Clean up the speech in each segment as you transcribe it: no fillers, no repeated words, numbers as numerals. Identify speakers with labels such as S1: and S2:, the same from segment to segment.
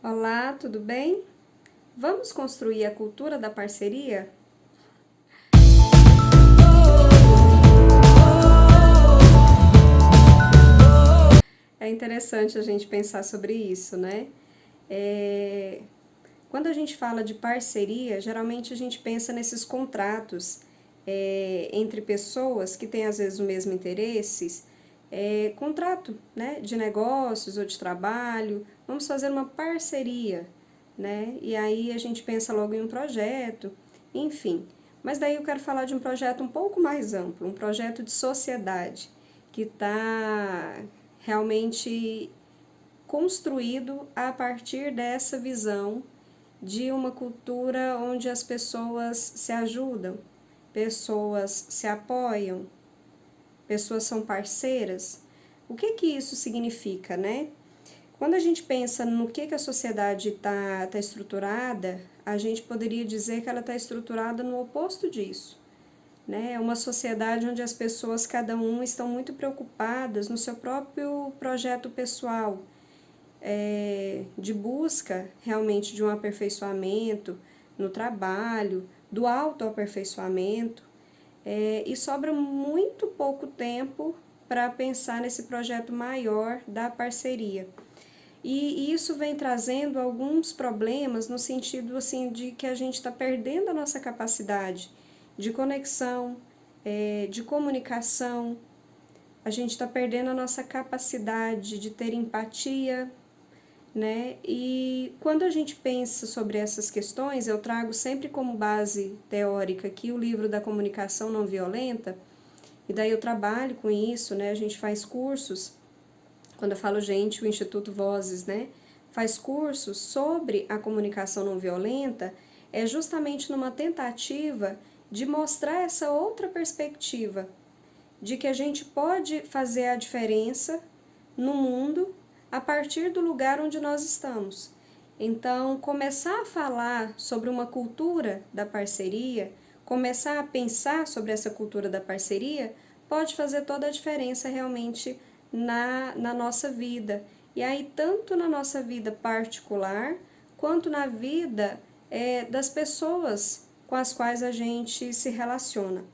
S1: Olá, tudo bem? Vamos construir a cultura da parceria? É interessante a gente pensar sobre isso, né? Quando a gente fala de parceria, geralmente a gente pensa nesses contratos entre pessoas que têm às vezes o mesmo interesse, contrato, né, de negócios ou de trabalho. Vamos fazer uma parceria, né? E aí a gente pensa logo em um projeto, enfim. Mas daí eu quero falar de um projeto um pouco mais amplo, um projeto de sociedade que está realmente construído a partir dessa visão de uma cultura onde as pessoas se ajudam, pessoas se apoiam, pessoas são parceiras. O que isso significa, né? Quando a gente pensa no que a sociedade tá estruturada, a gente poderia dizer que ela está estruturada no oposto disso. Né? É uma sociedade onde as pessoas, cada um, estão muito preocupadas no seu próprio projeto pessoal, de busca realmente de um aperfeiçoamento no trabalho, do autoaperfeiçoamento, e sobra muito pouco tempo para pensar nesse projeto maior da parceria. E isso vem trazendo alguns problemas no sentido assim de que a gente está perdendo a nossa capacidade de conexão, de comunicação, a gente está perdendo a nossa capacidade de ter empatia, né? E quando a gente pensa sobre essas questões, eu trago sempre como base teórica aqui o livro da comunicação não violenta, e daí eu trabalho com isso, né? A gente faz cursos, quando eu falo gente, o Instituto Vozes, né? Faz cursos sobre a comunicação não violenta, é justamente numa tentativa de mostrar essa outra perspectiva, de que a gente pode fazer a diferença no mundo a partir do lugar onde nós estamos. Então, começar a falar sobre uma cultura da parceria, começar a pensar sobre essa cultura da parceria, pode fazer toda a diferença realmente na nossa vida. E aí, tanto na nossa vida particular, quanto na vida das pessoas com as quais a gente se relaciona.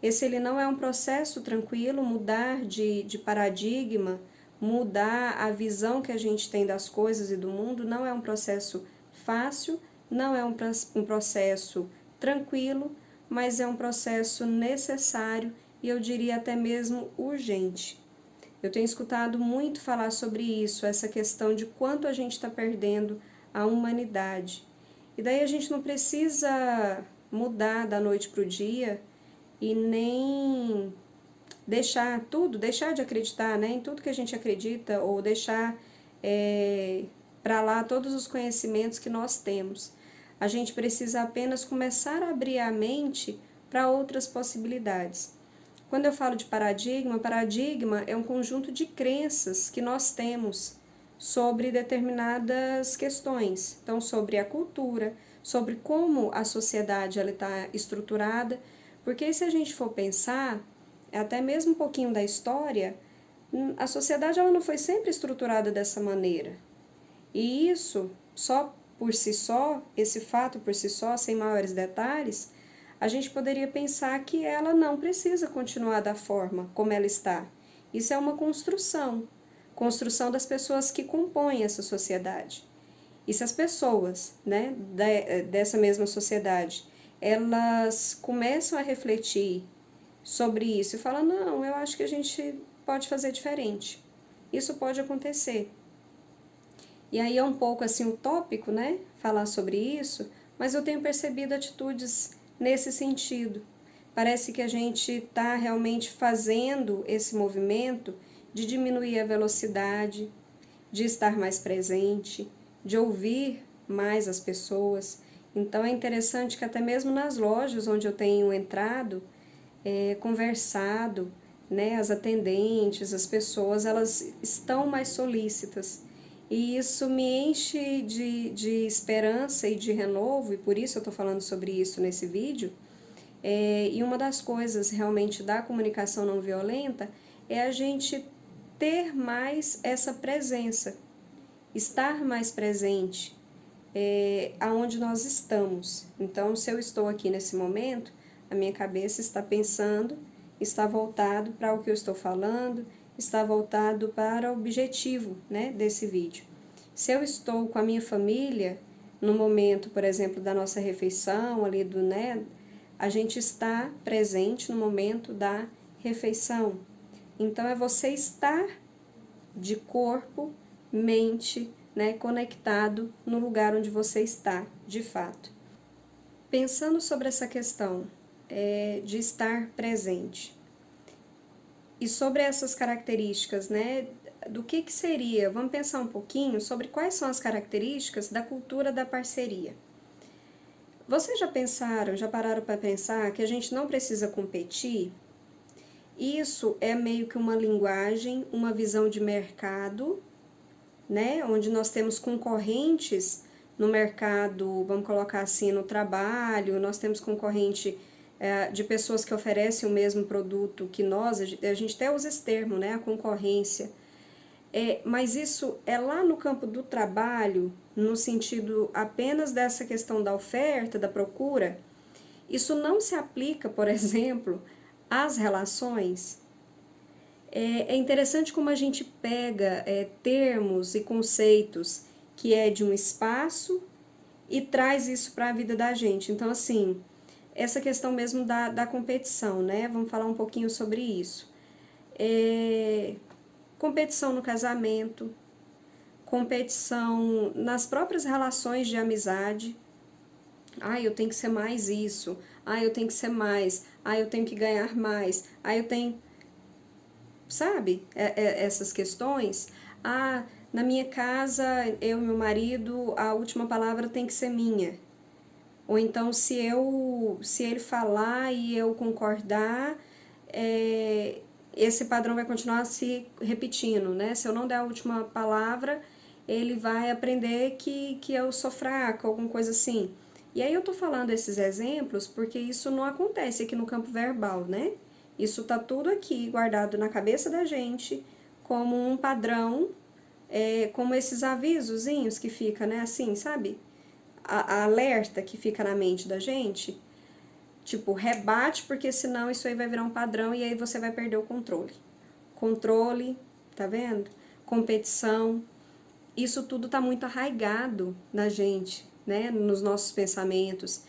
S1: Esse ele não é um processo tranquilo, mudar de paradigma, mudar a visão que a gente tem das coisas e do mundo, não é um processo fácil, não é um processo tranquilo, mas é um processo necessário e eu diria até mesmo urgente. Eu tenho escutado muito falar sobre isso, essa questão de quanto a gente está perdendo a humanidade. E daí a gente não precisa mudar da noite para o dia e nem deixar de acreditar, né, em tudo que a gente acredita, ou deixar para lá todos os conhecimentos que nós temos. A gente precisa apenas começar a abrir a mente para outras possibilidades. Quando eu falo de paradigma, paradigma é um conjunto de crenças que nós temos sobre determinadas questões. Então, sobre a cultura, sobre como a sociedade está estruturada, porque se a gente for pensar, até mesmo um pouquinho da história, a sociedade ela não foi sempre estruturada dessa maneira. E isso, só por si só, esse fato por si só, sem maiores detalhes, a gente poderia pensar que ela não precisa continuar da forma como ela está. Isso é uma construção das pessoas que compõem essa sociedade. E se as pessoas, né, dessa mesma sociedade, elas começam a refletir sobre isso e falam, não, eu acho que a gente pode fazer diferente. Isso pode acontecer. E aí é um pouco assim utópico, né, falar sobre isso, mas eu tenho percebido atitudes nesse sentido. Parece que a gente está realmente fazendo esse movimento de diminuir a velocidade, de estar mais presente, de ouvir mais as pessoas. Então é interessante que até mesmo nas lojas onde eu tenho entrado, conversado, né, as atendentes, as pessoas, elas estão mais solícitas. E isso me enche de esperança e de renovo, e por isso eu estou falando sobre isso nesse vídeo. E uma das coisas realmente da comunicação não violenta é a gente ter mais essa presença. estar mais presente aonde nós estamos. Então, se eu estou aqui nesse momento, a minha cabeça está pensando, está voltado para o que eu estou falando, está voltado para o objetivo, né, desse vídeo. Se eu estou com a minha família, no momento, por exemplo, da nossa refeição, ali né, a gente está presente no momento da refeição. Então, é você estar de corpo, mente, né, conectado no lugar onde você está, de fato. Pensando sobre essa questão de estar presente e sobre essas características, né, do que seria, vamos pensar um pouquinho sobre quais são as características da cultura da parceria. Vocês já pararam para pensar que a gente não precisa competir? Isso é meio que uma linguagem, uma visão de mercado, né, onde nós temos concorrentes no mercado, vamos colocar assim, no trabalho, nós temos concorrente de pessoas que oferecem o mesmo produto que nós, a gente até usa esse termo, né, a concorrência. Mas isso é lá no campo do trabalho, no sentido apenas dessa questão da oferta, da procura. Isso não se aplica, por exemplo, às relações. É interessante como a gente pega termos e conceitos que é de um espaço e traz isso para a vida da gente. Então, assim, essa questão mesmo da competição, né? Vamos falar um pouquinho sobre isso. Competição no casamento, competição nas próprias relações de amizade. Eu tenho que ser mais isso. Eu tenho que ser mais. Eu tenho que ganhar mais. Eu tenho... Sabe? Essas questões. Na minha casa, eu e meu marido, a última palavra tem que ser minha. Ou então, se ele falar e eu concordar, esse padrão vai continuar se repetindo, né? Se eu não der a última palavra, ele vai aprender que eu sou fraca, alguma coisa assim. E aí eu tô falando esses exemplos porque isso não acontece aqui no campo verbal, né? Isso tá tudo aqui guardado na cabeça da gente como um padrão, como esses avisozinhos que fica, né? Assim, sabe? A alerta que fica na mente da gente. Tipo, rebate, porque senão isso aí vai virar um padrão e aí você vai perder o controle. Controle, tá vendo? Competição. Isso tudo tá muito arraigado na gente, né? Nos nossos pensamentos.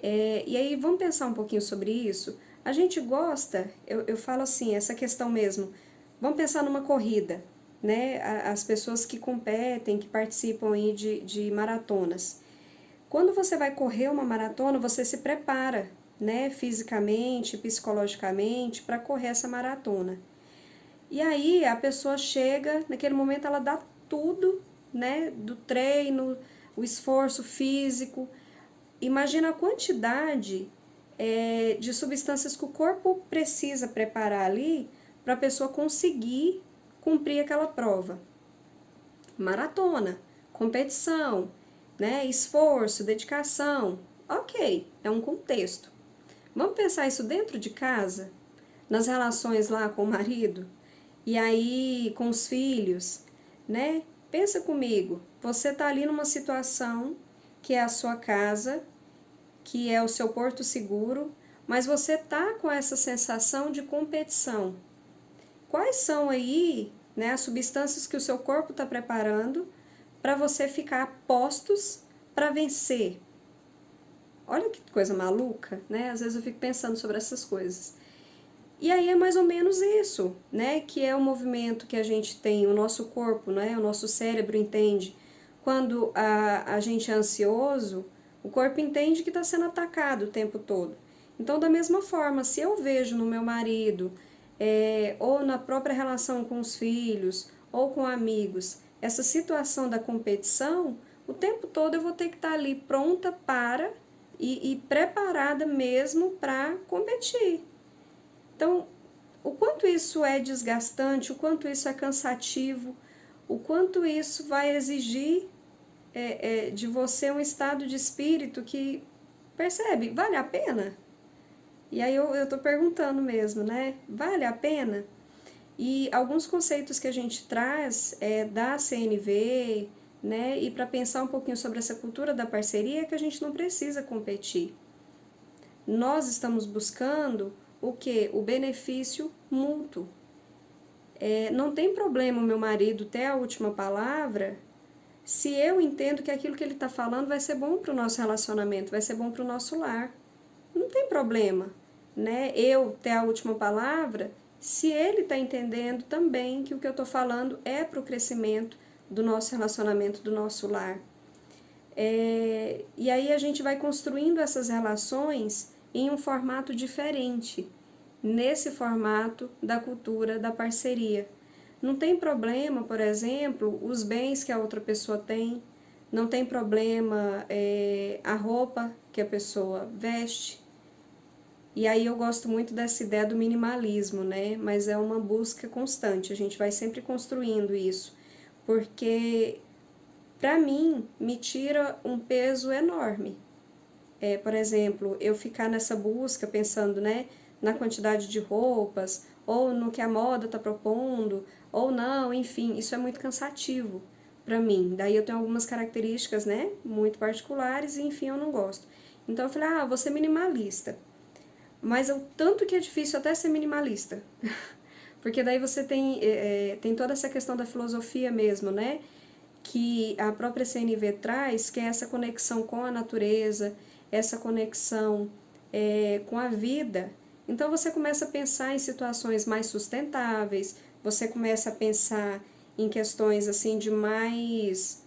S1: E aí, vamos pensar um pouquinho sobre isso? A gente gosta, eu falo assim, essa questão mesmo, vamos pensar numa corrida, né? As pessoas que competem, que participam aí de maratonas. Quando você vai correr uma maratona, você se prepara, né? Fisicamente, psicologicamente, para correr essa maratona. E aí a pessoa chega, naquele momento ela dá tudo, né? Do treino, o esforço físico. Imagina a quantidade de substâncias que o corpo precisa preparar ali para a pessoa conseguir cumprir aquela prova. Maratona, competição, né? Esforço, dedicação. Ok, é um contexto. Vamos pensar isso dentro de casa, nas relações lá com o marido, e aí com os filhos, né? Pensa comigo, você está ali numa situação que é a sua casa, que é o seu porto seguro, mas você está com essa sensação de competição. Quais são aí, né, as substâncias que o seu corpo está preparando para você ficar a postos para vencer? Olha que coisa maluca, né? Às vezes eu fico pensando sobre essas coisas. E aí é mais ou menos isso, né? Que é o movimento que a gente tem, o nosso corpo, né? O nosso cérebro entende. Quando a gente é ansioso, o corpo entende que está sendo atacado o tempo todo. Então, da mesma forma, se eu vejo no meu marido, ou na própria relação com os filhos, ou com amigos, essa situação da competição, o tempo todo eu vou ter que estar ali pronta para e preparada mesmo para competir. Então, o quanto isso é desgastante, o quanto isso é cansativo, o quanto isso vai exigir de você um estado de espírito que, percebe, vale a pena? E aí eu estou perguntando mesmo, né? Vale a pena? E alguns conceitos que a gente traz da CNV, né? E para pensar um pouquinho sobre essa cultura da parceria, é que a gente não precisa competir. Nós estamos buscando o quê? O benefício mútuo. Não tem problema o meu marido ter a última palavra se eu entendo que aquilo que ele está falando vai ser bom para o nosso relacionamento, vai ser bom para o nosso lar. Não tem problema, né? Eu ter a última palavra se ele está entendendo também que o que eu estou falando é para o crescimento do nosso relacionamento, do nosso lar. E aí a gente vai construindo essas relações em um formato diferente, nesse formato da cultura da parceria. Não tem problema, por exemplo, os bens que a outra pessoa tem, não tem problema a roupa que a pessoa veste. E aí eu gosto muito dessa ideia do minimalismo, né? Mas é uma busca constante, a gente vai sempre construindo isso, porque para mim me tira um peso enorme. Por exemplo, eu ficar nessa busca pensando, né, na quantidade de roupas, ou no que a moda está propondo, ou não, enfim, isso é muito cansativo para mim. Daí eu tenho algumas características, né, muito particulares e enfim eu não gosto. Então eu falei, vou ser minimalista. Mas o tanto que é difícil até ser minimalista. Porque daí você tem toda essa questão da filosofia mesmo, né? Que a própria CNV traz, que é essa conexão com a natureza, essa conexão com a vida. Então você começa a pensar em situações mais sustentáveis, você começa a pensar em questões assim de mais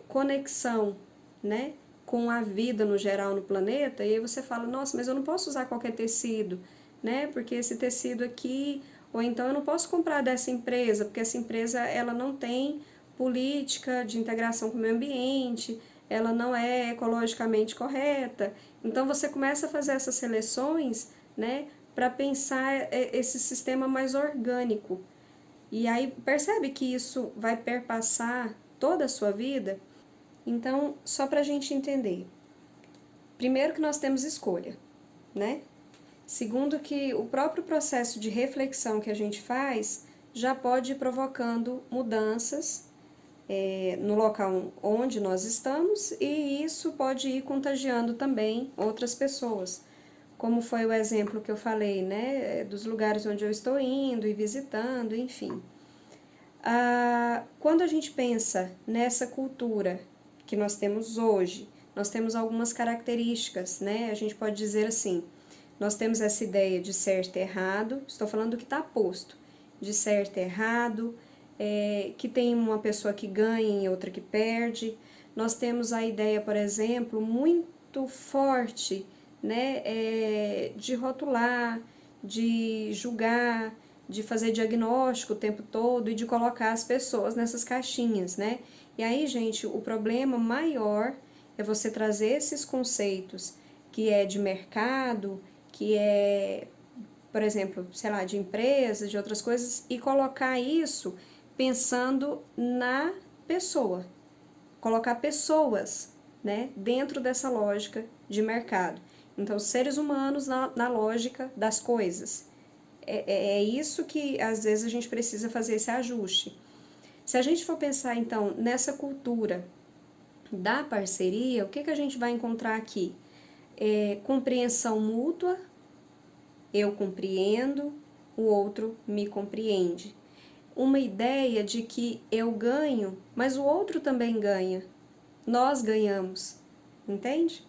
S1: conexão, né, com a vida no geral no planeta, e aí você fala, nossa, mas eu não posso usar qualquer tecido, né, porque esse tecido aqui, ou então eu não posso comprar dessa empresa, porque essa empresa ela não tem política de integração com o meio ambiente, ela não é ecologicamente correta. Então você começa a fazer essas seleções, né, para pensar esse sistema mais orgânico. E aí percebe que isso vai perpassar toda a sua vida. Então, só para a gente entender. Primeiro que nós temos escolha, né? Segundo que o próprio processo de reflexão que a gente faz já pode ir provocando mudanças no local onde nós estamos, e isso pode ir contagiando também outras pessoas, como foi o exemplo que eu falei, né, dos lugares onde eu estou indo e visitando, enfim. Quando a gente pensa nessa cultura que nós temos hoje, nós temos algumas características, né, a gente pode dizer assim, nós temos essa ideia de certo e errado, estou falando do que está posto, de certo e errado, que tem uma pessoa que ganha e outra que perde. Nós temos a ideia, por exemplo, muito forte, né, de rotular, de julgar, de fazer diagnóstico o tempo todo e de colocar as pessoas nessas caixinhas, né? E aí, gente, o problema maior é você trazer esses conceitos que é de mercado, que é, por exemplo, sei lá, de empresas, de outras coisas, e colocar isso pensando na pessoa, colocar pessoas, né, dentro dessa lógica de mercado. Então, seres humanos na lógica das coisas. É isso que às vezes a gente precisa fazer esse ajuste. Se a gente for pensar então nessa cultura da parceria, o que a gente vai encontrar aqui? Compreensão mútua, eu compreendo, o outro me compreende. Uma ideia de que eu ganho, mas o outro também ganha. Nós ganhamos, entende?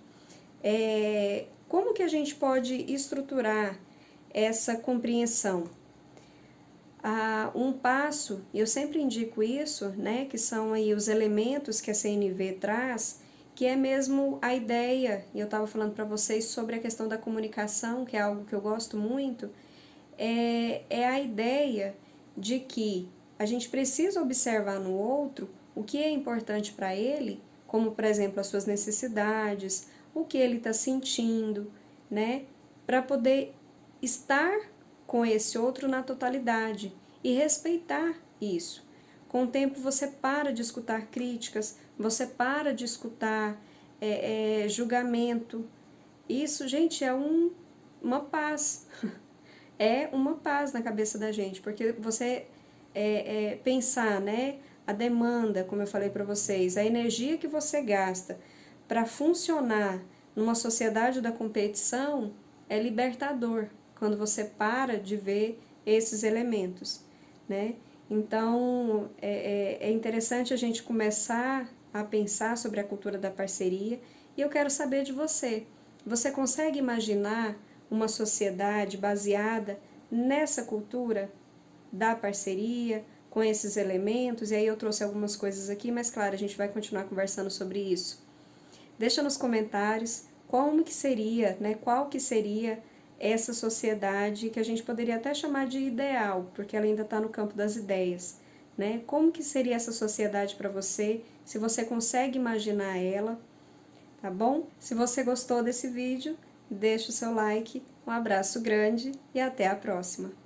S1: Como que a gente pode estruturar essa compreensão? Um passo, e eu sempre indico isso, né, que são aí os elementos que a CNV traz, que é mesmo a ideia, e eu estava falando para vocês sobre a questão da comunicação, que é algo que eu gosto muito, é a ideia de que a gente precisa observar no outro o que é importante para ele, como, por exemplo, as suas necessidades, o que ele está sentindo, né, para poder estar com esse outro na totalidade e respeitar isso. Com o tempo você para de escutar críticas, você para de escutar julgamento. Isso, gente, é uma paz. É uma paz na cabeça da gente, porque você pensar, né? a demanda, como eu falei para vocês, a energia que você gasta para funcionar numa sociedade da competição é libertador, quando você para de ver esses elementos, né? Então, é interessante a gente começar a pensar sobre a cultura da parceria, e eu quero saber de você. Você consegue imaginar uma sociedade baseada nessa cultura da parceria, com esses elementos? E aí eu trouxe algumas coisas aqui, mas claro, a gente vai continuar conversando sobre isso. Deixa nos comentários como que seria, né, qual que seria essa sociedade que a gente poderia até chamar de ideal, porque ela ainda está no campo das ideias, né? Como que seria essa sociedade para você, se você consegue imaginar ela, tá bom? Se você gostou desse vídeo, deixa o seu like, um abraço grande e até a próxima!